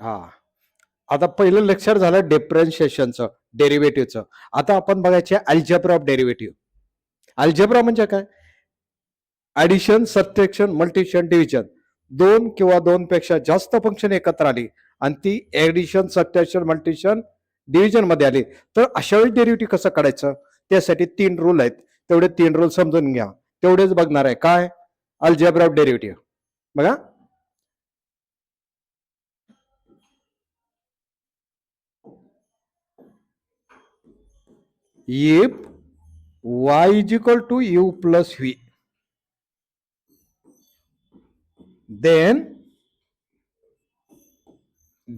हा, आता पहिलं लेक्चर झालं डिफरन्शिएशनचं, डेरिव्हेटिव्हचं. आता आपण बघायचे अल्जेब्रा ऑफ डेरिव्हेटिव्ह. अल्जेब्रा म्हणजे काय? Addition, subtraction, multiplication, division. दोन किंवा दोन पेक्षा जास्त फंक्शन एकत्र आली आणि ती ऍडिशन, सबट्रॅक्शन, मल्टिप्लिकेशन, डिव्हिजन मध्ये आली, तर अशा वेळी डेरिव्हेटिव्ह कसं काढायचं? त्यासाठी 3 रूल आहेत. तेवढे 3 रूल समजून घ्या. तेवढेच बघणार आहे. काय? Algebra of derivative. बघा, if y is equal to u plus v, then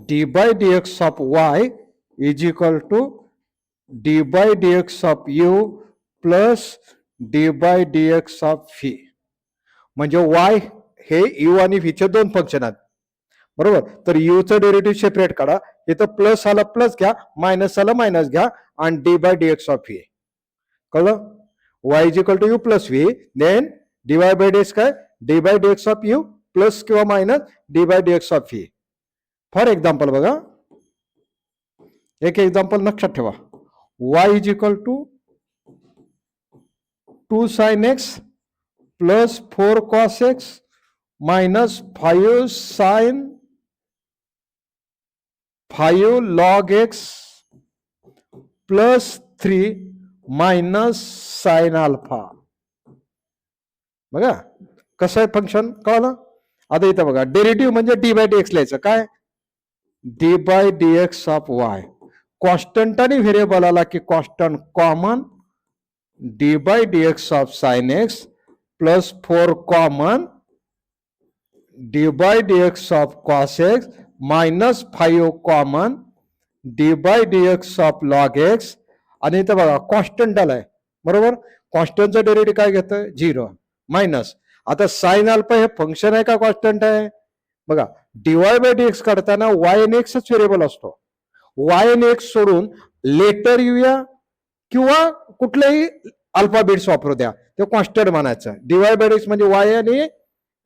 d by dx of y is equal to d by dx of u plus d by dx of v. म्हणजे y हे u आणि v चे दोन function आहेत, बरोबर. तर u चं derivative separate काढा. इथं प्लस आला प्लस घ्या, मायनस आला मायनस घ्या, आणि d by dx of v. कळलं? y is equal to u plus v, then d y by dx काय? D by dx of u plus किंवा minus d by dx of v. For example बघा, एक example लक्षात ठेवा. y is equal to 2 sin x plus 4 cos x minus 5 sin 5 log x plus 3 minus sine alpha. बघा कसं आहे function, कळलं? आता इथं बघा, डेरिव्हेटिव्ह म्हणजे डी बाय डीएक्स लिहायचं. काय? D by dx of y. Constant आणि व्हेरिएबल आला की constant common, d by dx of sine x plus 4 common, d by dx of cos x minus 5 common, d by dx of log x. आणि इथं बघा constant आलाय, बरोबर. कॉन्स्टंटचं derivative काय घेतं? 0 मायनस. आता साइन अल्फा हे फंक्शन आहे का कॉन्स्टंट आहे? बघा, डीवाय बाय डीएक्स काढताना वाय एन एक्सच व्हेरिएबल असतो. वाय एन एक्स सोडून लेटर येऊया किंवा कुठलेही अल्फाबेट्स वापरू द्या, ते कॉन्स्टंट म्हणायचं. डीवाय बाय डीएक्स म्हणजे वाय आणि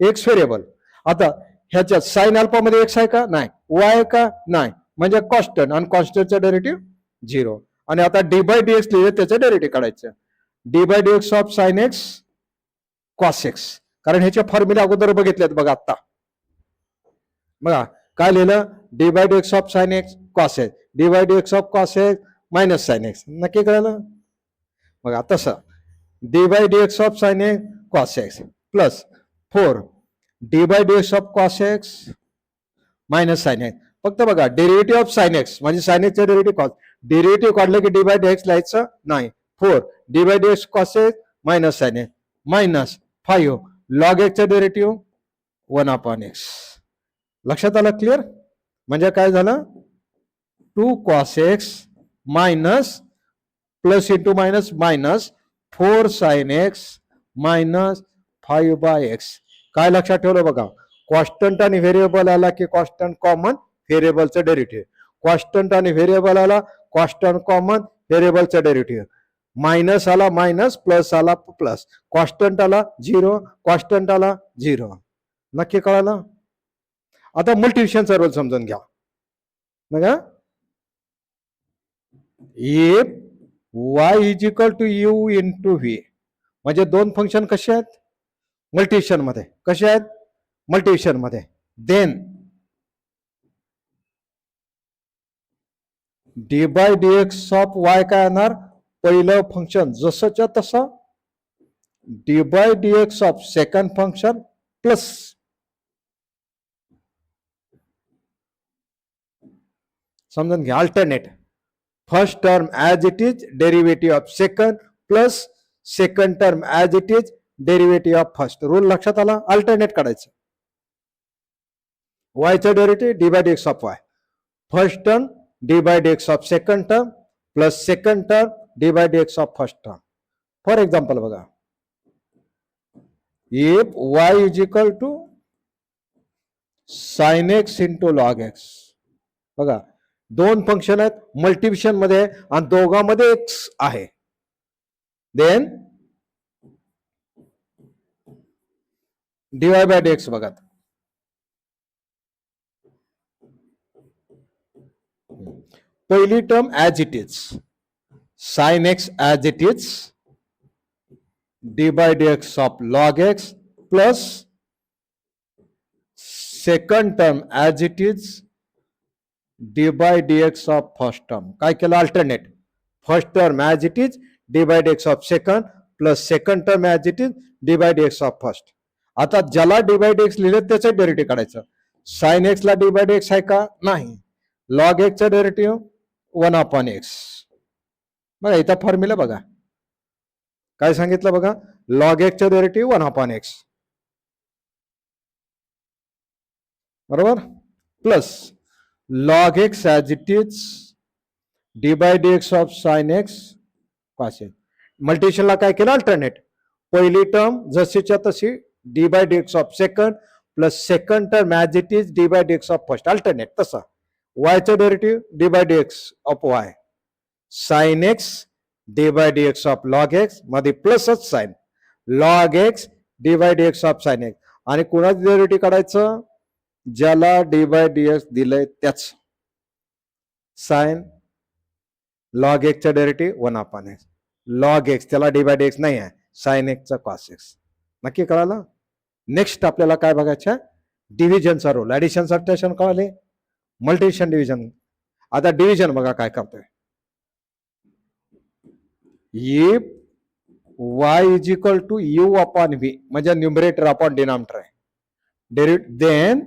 एक्स व्हेरिएबल. आता ह्याच्यात साइन अल्फा मध्ये एक्स आहे का? नाही. वाय का? नाही. म्हणजे कॉन्स्टंट, आणि कॉन्स्टंटचं डेरिव्हेटिव्ह 0. आणि आता डी बाय डीएक्स लिहिले, त्याचं डेरिव्हेटिव्ह काढायचं. D by dx of sine x cos x, कारण ह्याचे फॉर्म्युला अगोदर बघितलेत बघा. आता बघा काय लिहिलं? D by dx of sine x cos x, d by dx of cos x minus sine x. नक्की कळलं? बघा तसं, d by dx of sine x cos x plus 4 d by dx of cos x minus sine x. फक्त बघा, derivative of sine x म्हणजे sine एक्सचं derivative cos. Derivative काढलं की डी बाय डीएक्स लिहायचं नाही. 4 d by dx cos x minus sine x minus 5 log एक्सचं derivative 1 upon x. लक्षात आलं? क्लिअर? म्हणजे काय झालं? 2 cos x minus plus into minus minus 4 sin x minus 5 by x. काय लक्षात ठेवलं बघा? कॉन्स्टंट आणि व्हेरिएबल आला की कॉन्स्टंट कॉमन, व्हेरिएबलचं डेरिव्हेटिव्ह. कॉन्स्टंट आणि व्हेरिएबल आला, कॉन्स्टंट कॉमन, व्हेरिएबलचं डेरिव्हेटिव्ह. मायनस आला मायनस, प्लस आला प्लस, कॉन्स्टंट आला 0, कॉन्स्टंट आला 0. नक्की कळालं? आता मल्टिप्लिकेशनचा रोल समजून घ्या. बघा, if y is equal to u into v, म्हणजे दोन फंक्शन कसे आहेत? मल्टिप्लिकेशन मध्ये. कसे आहेत? मल्टिप्लिकेशन मध्ये. Then d by dx of y काय येणार? पहिलं फंक्शन जसंच्या तसं, d by dx of second function plus समजून घ्या alternate. First term as it is derivative of second plus second term as it is derivative of first. Rule लक्षात आला? Alternate काढायचं. वायचं derivative d by dx of y, first term d by dx of second term plus second term d by dx of first term. For example बघा, if y is equal to sine x into log x. बघा, दोन function आहेत multiplication मध्ये आणि दोघांमध्ये x आहे. Then dy bye dx बघा, पहिली term as it is, sine x as it is, d by d x of log x plus second term as it is, d by d x of first term. काय केलं alternate, first term as it is, d by d x of second plus second term as it is, d by d x of first. आता ज्याला D by d x लिहिलं त्याचं derivative काढायचं. Sine x ला d by d x आहे का, नाही. Log एक्सचं डेरिव्हेटिव्ह 1/x. बघा इथं फॉर्म्युला बघा काय सांगितलं बघा, लॉग एक्सचं डेरिव्हेटिव्ह 1/x बरोबर, plus log x as it is, d by d x of sine x cos x. मल्टिप्लिकेशनला काय केलं अल्टरनेट, पहिली टर्म जशीच्या तशी d by d x of second plus second term as it is, d by d x of first. Alternate तसा वायचं derivative d by d x of y, sine x d by d x of log x मध्ये प्लसच sign, log x d by d x of sine x. आणि कुणाचं derivative काढायचं, ज्याला D by d x दिलंय त्याच. Sine log एक्सचं derivative 1/x, log x त्याला डी बाय डी एक्स नाही आहे, साइन एक्सचा कॉस एक्स. नक्की कळालं. नेक्स्ट आपल्याला काय बघायचं, डिव्हिजनचा रोल. ऍडिशन सबट्रॅक्शन कळाले, मल्टिप्लिकेशन डिव्हिजन. आता डिव्हिजन बघा काय करतोय, if y is equal to u upon v म्हणजे न्यूमरेटर अपॉन डिनॉमिनेटर आहे, then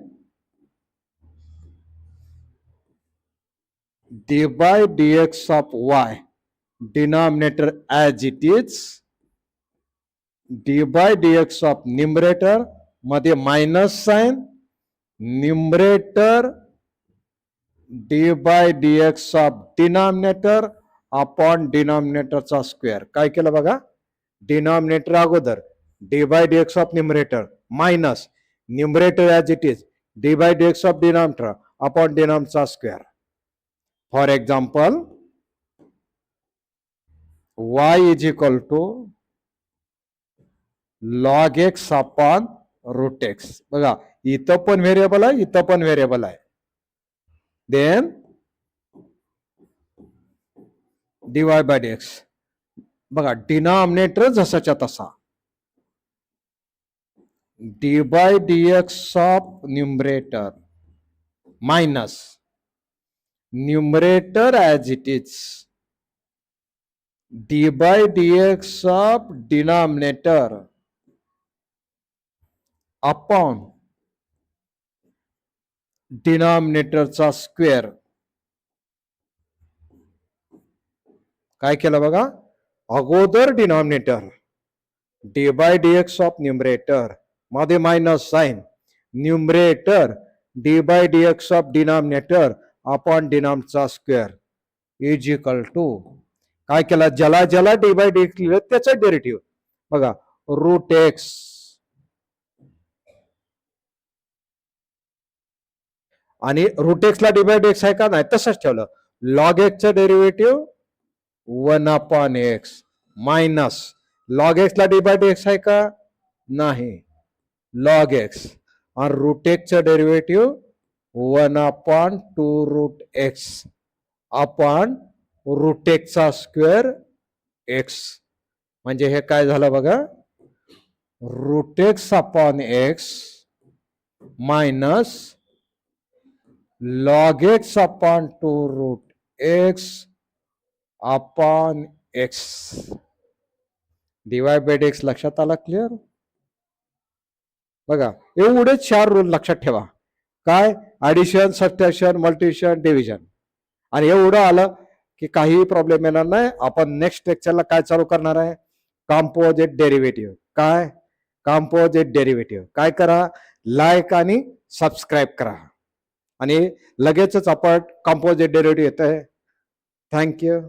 d by d x of y denominator as it is, d by d x of numerator मध्ये minus sign, numerator d by d x of denominator upon डिनॉमिनेटरचा square. काय केलं बघा, denominator अगोदर d by d x of numerator minus numerator as it is, d by d x of denominator upon डिनॉमिनेटरचा square. For example y is equal to log x upon root x. बघा इथं पण variable आहे, इथं पण variable आहे. Then d y by d x. बघा denominator जसाच्या तसा, d by d x of numerator minus numerator as it is, d by d x of denominator upon डिनॉमिनेटरचा स्क्वेअर. काय केलं बघा, अगोदर denominator D by d x of numerator मध्ये minus sign, numerator d by d x of denominator upon डिनॉमिनेटरचा square is equal to काय केलं, ज्याला ज्याला डी बाय डी एक्स लिहिलं त्याचा डेरिव्हेटिव्ह बघा, रूट एक्स आणि रूट एक्स ला डी बाय डी एक्स आहे का, नाही तसंच ठेवलं. लॉग एक्सचं derivative 1/x minus log x ला डी बाय डी एक्स आहे का, नाही, लॉग एक्स. आणि रूट एक्सचं derivative 1/2 root x upon root एक्सचा स्क्वेअर एक्स. म्हणजे हे काय झालं बघा, root x upon x minus log x upon 2 root x upon x. D y by d x लक्षात आला, क्लिअर. बघा एवढे 4 रूल लक्षात ठेवा, काय ऍडिशन, सबट्रॅक्शन, मल्टिप्लिकेशन, डिव्हिजन. आणि एवढं आलं की काही प्रॉब्लेम येणार नाही. आपण नेक्स्ट लेक्चरला काय चालू करणार आहे, कॉम्पोजिट डेरिव्हेटिव्ह. काय कॉम्पोजिट डेरिव्हेटिव्ह, काय करा, लाईक आणि सबस्क्राईब करा आणि लगेचच आपण कॉम्पोजिट डेरिव्हेटिव्ह येत आहे. थँक्यू.